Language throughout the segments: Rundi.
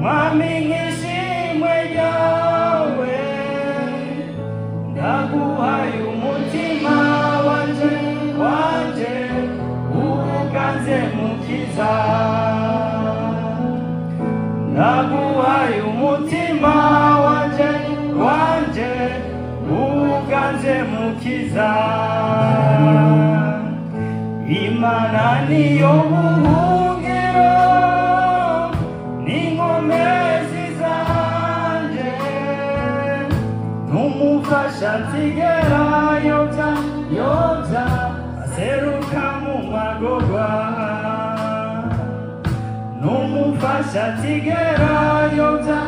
mwami nk'ishimwe ryawe ndaguhaye umutima wanje uganze mukiza ndaguhaye umutima wanje uganze mukiza Imana niyo buhungiro n'inkomezi zanje n'umufasha nsigera yobya aseruka mu magorwa n'umufasha nsigera yobya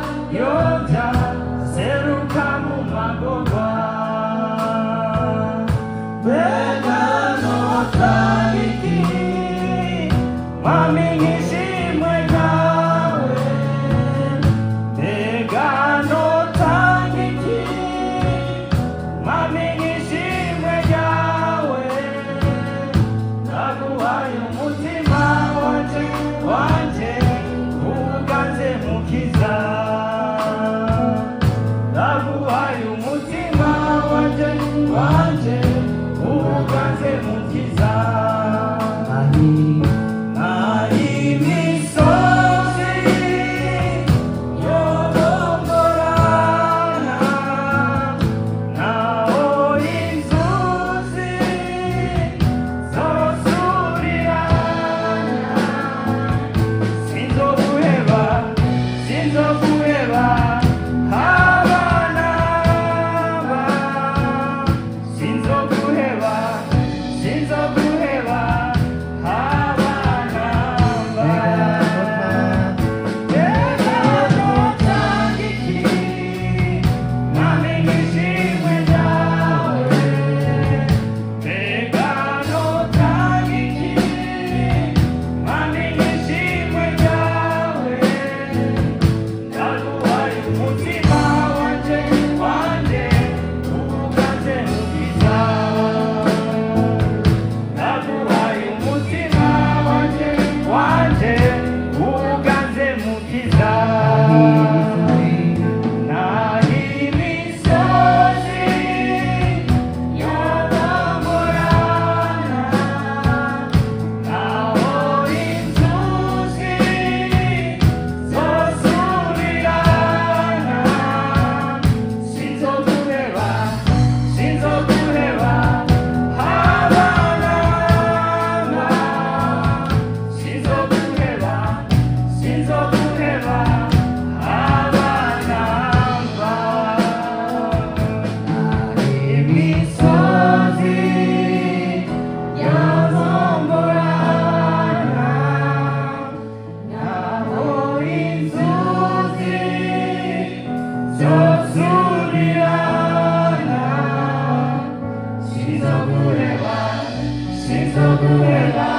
aseruka mu magorwa mbega notariki mwami nk'ishimwe ryawe mbega notariki mwami nk'ishimwe ryawe ndaguhaye umutima wanje uganze mukiza ndaguhaye umutima wanje uganze mukiza nari imisozi yorongorana naho inzuzi zosurirana sinzoguheba sinzoguheba